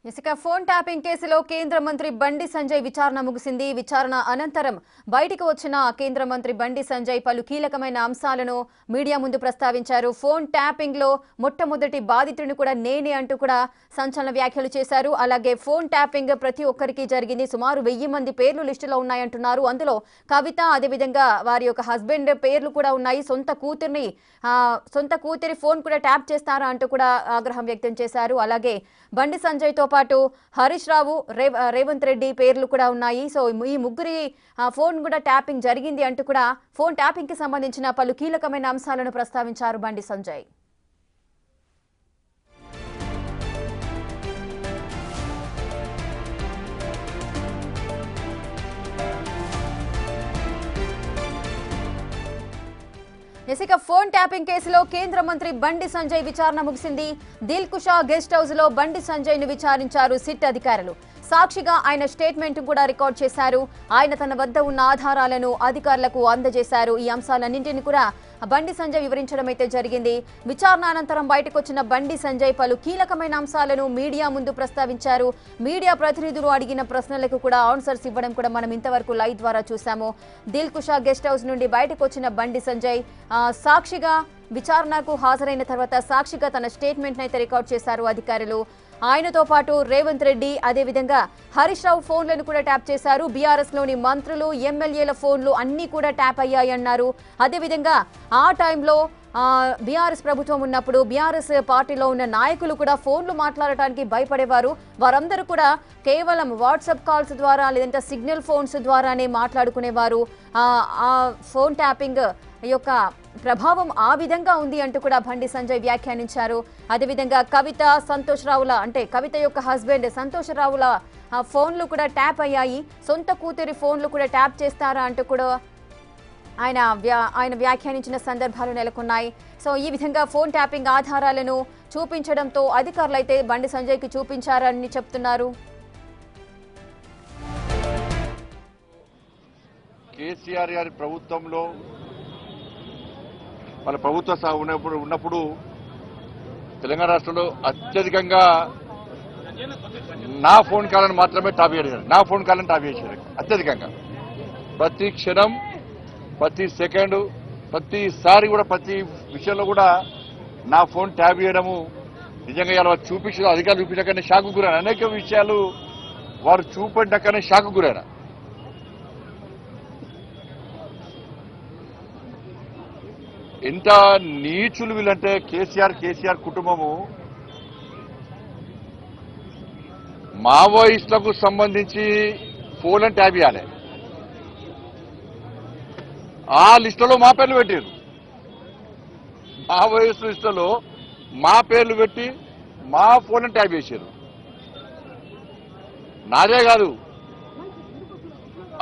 ఇసుక phone tapping కేసులో కేంద్ర మంత్రి బండి సంజయ్ విచారణ ముగిసింది. విచారణ అనంతరం బయటికి వచ్చిన కేంద్ర మంత్రి బండి సంజయ్ పలు కీలకమైన అంశాలను మీడియా ముందు ప్రస్తావించారు. ఫోన్ ట్యాపింగ్ లో మొట్టమొదటి బాధితుడిని కూడా నేనే అంటూ కూడా సంచలన వ్యాఖ్యలు చేశారు. అలాగే ఫోన్ ట్యాపింగ్ ప్రతి ఒక్కరికి జరిగింది. సుమారు 1000 మంది పేర్లు లిస్టులో ఉన్నాయంటున్నారు. అందులో కవిత, అదేవిధంగా వారి యొక్క హస్బెండ్ పేర్లు కూడా ఉన్నాయి. సొంత కూతురి ఫోన్ కూడా ట్యాప్ చేస్తారా అంటూ కూడా ఆగ్రహం వ్యక్తం చేశారు. అలాగే బండి సంజయ్ తో పాటు హరీష్ రావు, రేవంత్ రెడ్డి పేర్లు కూడా ఉన్నాయి. సో ఈ ముగ్గురి ఫోన్ కూడా ట్యాపింగ్ జరిగింది అంటూ కూడా ఫోన్ ట్యాపింగ్ కి సంబంధించిన పలు కీలకమైన అంశాలను ప్రస్తావించారు బండి సంజయ్. ఇసుక ఫోన్ ట్యాపింగ్ కేసులో కేంద్ర మంత్రి బండి సంజయ్ విచారణ ముగిసింది. దిల్కుషా గెస్ట్ హౌస్ లో బండి సంజయ్ ను విచారించారు సిట్ అధికారులు. సాక్షిగా ఆయన స్టేట్మెంట్ కూడా రికార్డ్ చేశారు. ఆయన తన వద్ద ఉన్న ఆధారాలను అధికారులకు అందజేశారు. ఈ అంశాలన్నింటినీ కూడా బండి సంజయ్ వివరించడం అయితే జరిగింది. విచారణ అనంతరం బయటకు వచ్చిన బండి సంజయ్ పలు కీలకమైన అంశాలను మీడియా ముందు ప్రస్తావించారు. మీడియా ప్రతినిధులు అడిగిన ప్రశ్నలకు కూడా ఆన్సర్స్ ఇవ్వడం కూడా మనం ఇంతవరకు లైవ్ ద్వారా చూసాము. దిల్కుషా గెస్ట్ హౌస్ నుండి బయటకు వచ్చిన బండి సంజయ్ సాక్షిగా విచారణకు హాజరైన తర్వాత సాక్షిగా తన స్టేట్మెంట్ అయితే రికార్డ్ చేశారు అధికారులు. ఆయనతో పాటు రేవంత్ రెడ్డి, అదేవిధంగా హరీష్ రావు ఫోన్లను కూడా ట్యాప్ చేశారు. బీఆర్ఎస్ లోని మంత్రులు, ఎమ్మెల్యేల ఫోన్లు అన్ని కూడా ట్యాప్ అయ్యాయన్నారు. అదేవిధంగా ఆ టైంలో బీఆర్ఎస్ ప్రభుత్వం ఉన్నప్పుడు బీఆర్ఎస్ పార్టీలో ఉన్న నాయకులు కూడా ఫోన్లు మాట్లాడటానికి భయపడేవారు. వారందరూ కూడా కేవలం వాట్సాప్ కాల్స్ ద్వారా లేదంటే సిగ్నల్ ఫోన్స్ ద్వారానే మాట్లాడుకునేవారు. ఆ ఫోన్ ట్యాపింగ్ యొక్క ప్రభావం ఆ విధంగా ఉంది అంటూ కూడా బండి సంజయ్ వ్యాఖ్యానించారు. అదేవిధంగా కవిత, సంతోష్ రావుల అంటే కవిత యొక్క హస్బెండ్ సంతోష్ రావుల ఫోన్లు కూడా ట్యాప్ అయ్యాయి. సొంత కూతురి ఫోన్లు కూడా ట్యాప్ చేస్తారా అంటూ కూడా ఆయన వ్యాఖ్యానించిన సందర్భాలు నెలకొన్నాయి. సో ఈ విధంగా ఫోన్ ట్యాపింగ్ ఆధారాలను చూపించడంతో అధికారులు అయితే బండి సంజయ్కి చూపించారని చెప్తున్నారు. కేసీఆర్ గారి ప్రభుత్వంలో వాళ్ళ ప్రభుత్వ ఉన్నప్పుడు తెలంగాణ రాష్ట్రంలో అత్యధికంగా నా ఫోన్ కాలను మాత్రమే టాప్ చేశారు. నా ఫోన్ కాలను టాప్ చేశారు అత్యధికంగా. ప్రతి క్షణం, ప్రతి సెకండ్, ప్రతిసారి కూడా ప్రతి విషయంలో కూడా నా ఫోన్ ట్యాప్ చేయడము నిజంగా ఇలా చూపించడం అధికారులు చూపించకనే షాకు గురైన అనేక విషయాలు వారు చూపడ్డాకనే షాకు గురైన. ఎంత నీచులు వీళ్ళంటే కేసీఆర్ కుటుంబము మావోయిస్టులకు సంబంధించి ఫోన్లను ట్యాప్ చేయాలి. ఆ లిస్టులో మా పేర్లు పెట్టారు. మావోయిస్టు లిస్టులో మా పేర్లు పెట్టి మా ఫోన్లను ట్యాప్ చేశారు. నాదే కాదు,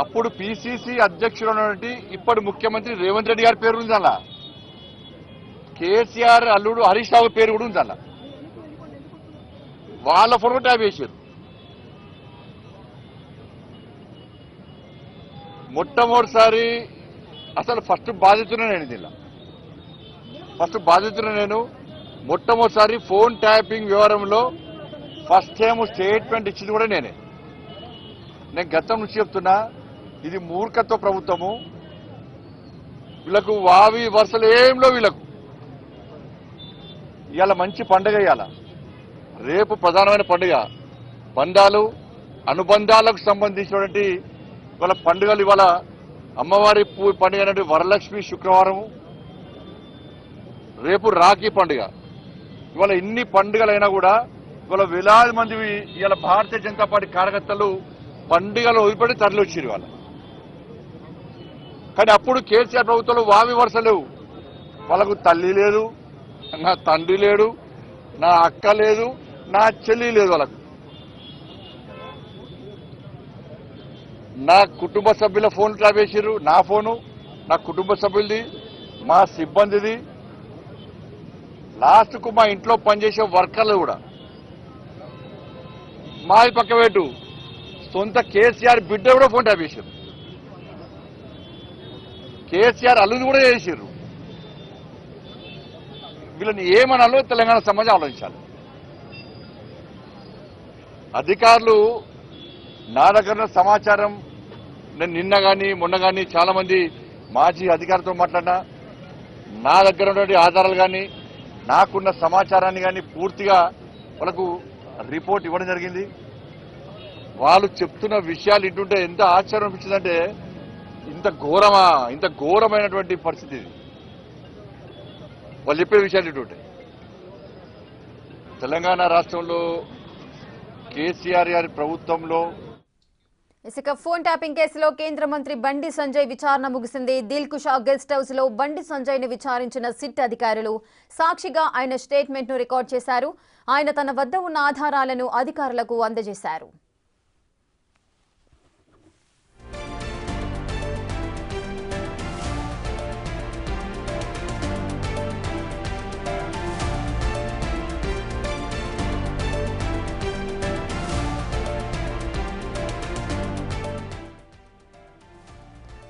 అప్పుడు పిసిసి అధ్యక్షుడు ఉన్నటువంటి ఇప్పటి ముఖ్యమంత్రి రేవంత్ రెడ్డి గారి పేరు ఉంది అలా. కేసీఆర్ అల్లుడు హరీష్ రావు పేరు కూడా ఉంది అలా. వాళ్ళ ఫోన్ కూడా ట్యాప్ చేశారు. మొట్టమొదటిసారి అసలు ఫస్ట్ బాధితున్నా నేను దీనిలో. నేను మొట్టమొదటిసారి ఫోన్ ట్యాపింగ్ వ్యవహారంలో ఫస్ట్ టైం స్టేట్మెంట్ ఇచ్చింది కూడా నేనే. నేను గతం నుంచి చెప్తున్నా, ఇది మూర్ఖత్వ ప్రభుత్వము. వీళ్ళకు వావి వరుసలు ఏంలో వీళ్ళకు. ఇవాళ మంచి పండుగ, ఇవాళ రేపు ప్రధానమైన పండుగ. బంధాలు, అనుబంధాలకు సంబంధించినటువంటి ఇవాళ పండుగలు. ఇవాళ అమ్మవారి పండుగ అనేది వరలక్ష్మి శుక్రవారం, రేపు రాఖీ పండుగ. ఇవాళ ఇన్ని పండుగలైనా కూడా ఇవాళ వేలాది మంది ఇవాళ భారతీయ జనతా పార్టీ కార్యకర్తలు పండుగలు వదిలిపెట్టి తరలి వచ్చారు ఇవాళ. కానీ అప్పుడు కేసీఆర్ ప్రభుత్వంలో వావి వరుస లేవు. వాళ్ళకు తల్లి లేదు, నా తండ్రి లేడు, నా అక్క లేదు, నా చెల్లి లేదు. వాళ్ళకు నా కుటుంబ సభ్యుల ఫోన్ ట్యాప్ చేసిర్రు. నా ఫోను, నా కుటుంబ సభ్యులది, మా సిబ్బందిది, లాస్ట్కు మా ఇంట్లో పనిచేసే వర్కర్లు కూడా. మాది పక్క పెట్టు, సొంత కేసీఆర్ బిడ్డ కూడా ఫోన్ ట్యాప్ చేశారు. కేసీఆర్ అల్లుని కూడా చేసిర్రు. వీళ్ళని ఏమనాలో తెలంగాణ సమాజం ఆలోచించాలి. అధికారులు నా దగ్గర ఉన్న సమాచారం నేను నిన్న కానీ మొన్న కానీ చాలా మంది మాజీ అధికారులతో మాట్లాడినా నా దగ్గర ఉన్నటువంటి ఆధారాలు కానీ నాకున్న సమాచారాన్ని కానీ పూర్తిగా వాళ్ళకు రిపోర్ట్ ఇవ్వడం జరిగింది. వాళ్ళు చెప్తున్న విషయాలు ఇంటుంటే ఎంత ఆశ్చర్యం అనిపించిందంటే ఇంత ఘోరమైనటువంటి పరిస్థితి ఇది. వాళ్ళు చెప్పే విషయాలు ఇంటుంటే తెలంగాణ రాష్ట్రంలో కేసీఆర్ గారి ప్రభుత్వంలో ఇసుక ఫోన్ ట్యాపింగ్ కేసులో కేంద్ర మంత్రి బండి సంజయ్ విచారణ ముగిసింది. దిల్కుషా గెస్ట్ హౌస్ లో బండి సంజయ్ ని విచారించిన సిట్ అధికారులు సాక్షిగా ఆయన స్టేట్మెంట్ ను రికార్డ్ చేశారు. ఆయన తన వద్ద ఉన్న ఆధారాలను అధికారులకు అందజేశారు.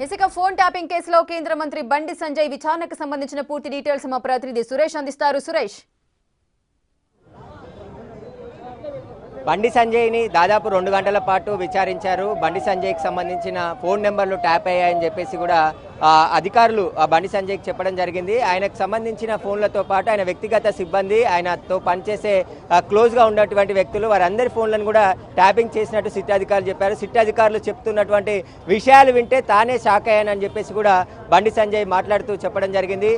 ఇసుక ఫోన్ ట్యాపింగ్ కేసులో కేంద్ర మంత్రి బండి సంజయ్ విచారణకు సంబంధించిన పూర్తి డీటెయిల్స్ మా ప్రతినిధి సురేష్ అందిస్తారు. సురేష్, బండి సంజయ్ని దాదాపు 2 గంటల పాటు విచారించారు. బండి సంజయ్కి సంబంధించిన ఫోన్ నెంబర్లు ట్యాప్ అయ్యాయని చెప్పేసి కూడా అధికారులు బండి సంజయ్కి చెప్పడం జరిగింది. ఆయనకు సంబంధించిన ఫోన్లతో పాటు ఆయన వ్యక్తిగత సిబ్బంది, ఆయనతో పనిచేసే క్లోజ్గా ఉన్నటువంటి వ్యక్తులు వారందరి ఫోన్లను కూడా ట్యాపింగ్ చేసినట్టు సిట్ అధికారులు చెప్పారు. సిట్ అధికారులు చెప్తున్నటువంటి విషయాలు వింటే తానే షాక్ అయ్యానని చెప్పేసి కూడా బండి సంజయ్ మాట్లాడుతూ చెప్పడం జరిగింది.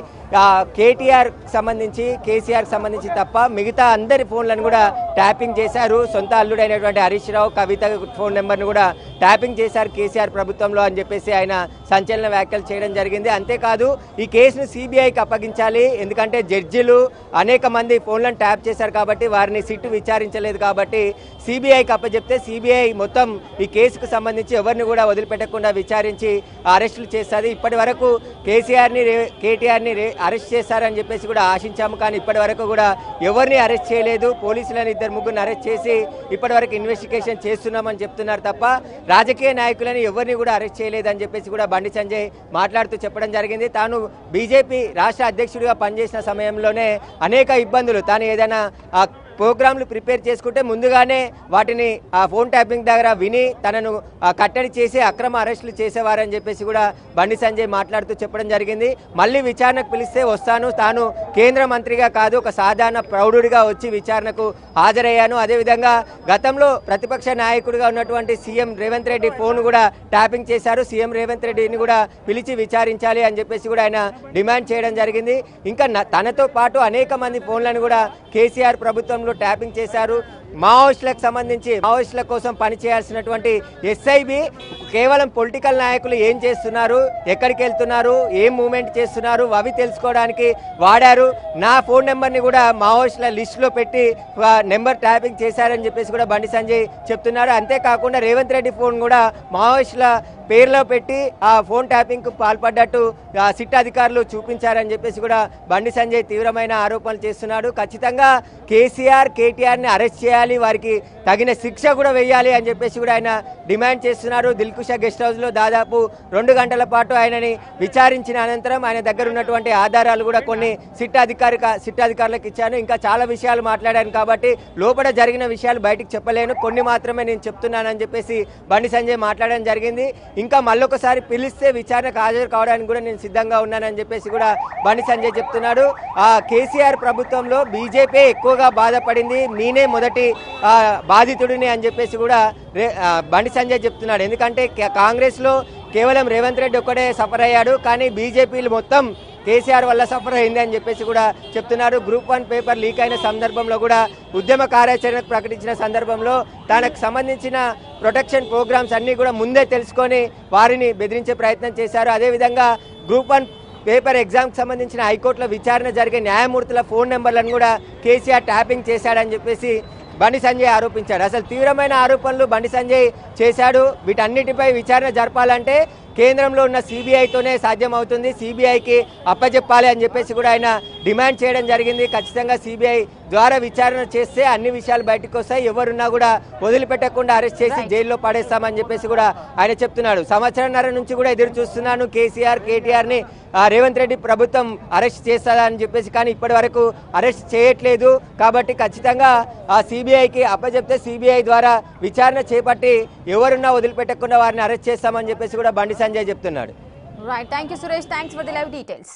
కేటీఆర్ సంబంధించి కేసీఆర్ సంబంధించి తప్ప మిగతా అందరి ఫోన్లను కూడా ట్యాపింగ్ చేశారు. సొంత అల్లుడైనటువంటి హరీష్ రావు, కవిత ఫోన్ నెంబర్ను కూడా ట్యాపింగ్ చేశారు కేసీఆర్ ప్రభుత్వంలో అని చెప్పేసి ఆయన సంచలన వ్యాఖ్యలు చేయడం జరిగింది. అంతేకాదు ఈ కేసును సిబిఐకి అప్పగించాలి, ఎందుకంటే జడ్జిలు అనేక మంది ఫోన్లను ట్యాప్ చేశారు కాబట్టి వారిని సిట్ విచారించలేదు కాబట్టి సిబిఐకి అప్పచెప్తే సిబిఐ మొత్తం ఈ కేసుకు సంబంధించి ఎవరిని కూడా వదిలిపెట్టకుండా విచారించి అరెస్టులు చేస్తుంది. ఇప్పటి వరకు కేటీఆర్ని అరెస్ట్ చేశారని చెప్పేసి కూడా ఆశించాము, కానీ ఇప్పటి వరకు కూడా ఎవరిని అరెస్ట్ చేయలేదు. పోలీసులను 2-3 అరెస్ట్ చేసి ఇప్పటి వరకు ఇన్వెస్టిగేషన్ చేస్తున్నామని చెప్తున్నారు తప్ప రాజకీయ నాయకులను ఎవరిని కూడా అరెస్ట్ చేయలేదని చెప్పేసి కూడా బండి సంజయ్ మాట్లాడుతూ చెప్పడం జరిగింది. తాను బీజేపీ రాష్ట్ర అధ్యక్షుడిగా పనిచేసిన సమయంలోనే అనేక ఇబ్బందులు, తాను ఏదైనా ప్రోగ్రాంలు ప్రిపేర్ చేసుకుంటే ముందుగానే వాటిని ఫోన్ ట్యాపింగ్ దగ్గర విని తనను కట్టడి చేసి అక్రమ అరెస్టులు చేసేవారని చెప్పేసి కూడా బండి సంజయ్ మాట్లాడుతూ చెప్పడం జరిగింది. మళ్ళీ విచారణకు పిలిస్తే వస్తాను, తాను కేంద్ర మంత్రిగా కాదు ఒక సాధారణ ప్రౌఢుడిగా వచ్చి విచారణకు హాజరయ్యాను. అదేవిధంగా గతంలో ప్రతిపక్ష నాయకుడిగా ఉన్నటువంటి సీఎం రేవంత్ రెడ్డి ఫోన్ కూడా ట్యాపింగ్ చేశారు. సీఎం రేవంత్ రెడ్డిని కూడా పిలిచి విచారించాలి అని చెప్పేసి కూడా ఆయన డిమాండ్ చేయడం జరిగింది. ఇంకా తనతో పాటు అనేక మంది ఫోన్లను కూడా కేసీఆర్ ప్రభుత్వం ట్యాపింగ్ చేశారు. మావోయిస్టులకు సంబంధించి మావోయిస్టుల కోసం పనిచేయాల్సినటువంటి ఎస్ఐబి కేవలం పొలిటికల్ నాయకులు ఏం చేస్తున్నారు, ఎక్కడికి వెళ్తున్నారు, ఏం మూవ్మెంట్ చేస్తున్నారు అవి తెలుసుకోవడానికి వాడారు. నా ఫోన్ నెంబర్ని కూడా మావోయిస్టుల లిస్టులో పెట్టి నెంబర్ ట్యాపింగ్ చేశారని చెప్పేసి కూడా బండి సంజయ్ చెప్తున్నారు. అంతేకాకుండా రేవంత్ రెడ్డి ఫోన్ కూడా మావోయిస్టుల పేర్లో పెట్టి ఆ ఫోన్ ట్యాపింగ్కు పాల్పడ్డట్టు సిట్ అధికారులు చూపించారని చెప్పేసి కూడా బండి సంజయ్ తీవ్రమైన ఆరోపణలు చేస్తున్నాడు. ఖచ్చితంగా కేటీఆర్ని అరెస్ట్ చేయాలి, వారికి తగిన శిక్ష కూడా వేయాలి అని చెప్పేసి కూడా ఆయన డిమాండ్ చేస్తున్నారు. దిల్కుషా గెస్ట్ హౌస్లో దాదాపు 2 గంటల పాటు ఆయనని విచారించిన అనంతరం ఆయన దగ్గర ఉన్నటువంటి ఆధారాలు కూడా కొన్ని సిట్ అధికారులకు ఇచ్చాను. ఇంకా చాలా విషయాలు మాట్లాడాను కాబట్టి లోపల జరిగిన విషయాలు బయటికి చెప్పలేను, కొన్ని మాత్రమే నేను చెప్తున్నానని చెప్పేసి బండి సంజయ్ మాట్లాడడం జరిగింది. ఇంకా మళ్ళొకసారి పిలిస్తే విచారణకు హాజరు కావడానికి కూడా నేను సిద్ధంగా ఉన్నానని చెప్పేసి కూడా బండి సంజయ్ చెప్తున్నాడు. కేసీఆర్ ప్రభుత్వంలో బీజేపీ ఎక్కువగా బాధపడింది, నేనే మొదటి బాధితుడిని అని చెప్పేసి కూడా బండి సంజయ్ చెప్తున్నాడు. ఎందుకంటే కాంగ్రెస్లో కేవలం రేవంత్ రెడ్డి ఒక్కడే సఫర్ అయ్యాడు, కానీ బీజేపీలు మొత్తం కేసీఆర్ వల్ల సఫర్ అయింది అని చెప్పేసి కూడా చెప్తున్నారు. గ్రూప్ 1 పేపర్ లీక్ అయిన సందర్భంలో కూడా ఉద్యమ కార్యాచరణకు ప్రకటించిన సందర్భంలో తనకు సంబంధించిన ప్రొటెక్షన్ ప్రోగ్రామ్స్ అన్నీ కూడా ముందే తెలుసుకొని వారిని బెదిరించే ప్రయత్నం చేశారు. అదేవిధంగా గ్రూప్ 1 పేపర్ ఎగ్జామ్కి సంబంధించిన హైకోర్టులో విచారణ జరిగే న్యాయమూర్తుల ఫోన్ నెంబర్లను కూడా కేసీఆర్ ట్యాపింగ్ చేశాడని చెప్పేసి బండి సంజయ్ ఆరోపించాడు. అసలు తీవ్రమైన ఆరోపణలు బండి సంజయ్ చేశాడు. వీటన్నిటిపై విచారణ జరపాలంటే కేంద్రంలో ఉన్న సిబిఐతోనే సాధ్యమవుతుంది, సిబిఐకి అప్పచెప్పాలి అని చెప్పేసి కూడా ఆయన డిమాండ్ చేయడం జరిగింది. ఖచ్చితంగా సిబిఐ ద్వారా విచారణ చేస్తే అన్ని విషయాలు బయటకు వస్తాయి, ఎవరున్నా కూడా వదిలిపెట్టకుండా అరెస్ట్ చేసి జైల్లో పడేస్తామని చెప్పేసి కూడా ఆయన చెప్తున్నాడు. సంవత్సరంన్నర నుంచి కూడా ఎదురు చూస్తున్నాను కేసీఆర్ కేటీఆర్ని రేవంత్ రెడ్డి ప్రభుత్వం అరెస్ట్ చేస్తారని చెప్పేసి, కానీ ఇప్పటి వరకు అరెస్ట్ చేయట్లేదు. కాబట్టి ఖచ్చితంగా సిబిఐకి అప్పచెప్తే సిబిఐ ద్వారా విచారణ చేపట్టి ఎవరున్నా వదిలిపెట్టకుండా వారిని అరెస్ట్ చేస్తామని చెప్పేసి కూడా బండి సంజయ్ చెప్తున్నాడు. Right, thank you Suresh, thanks for the live details.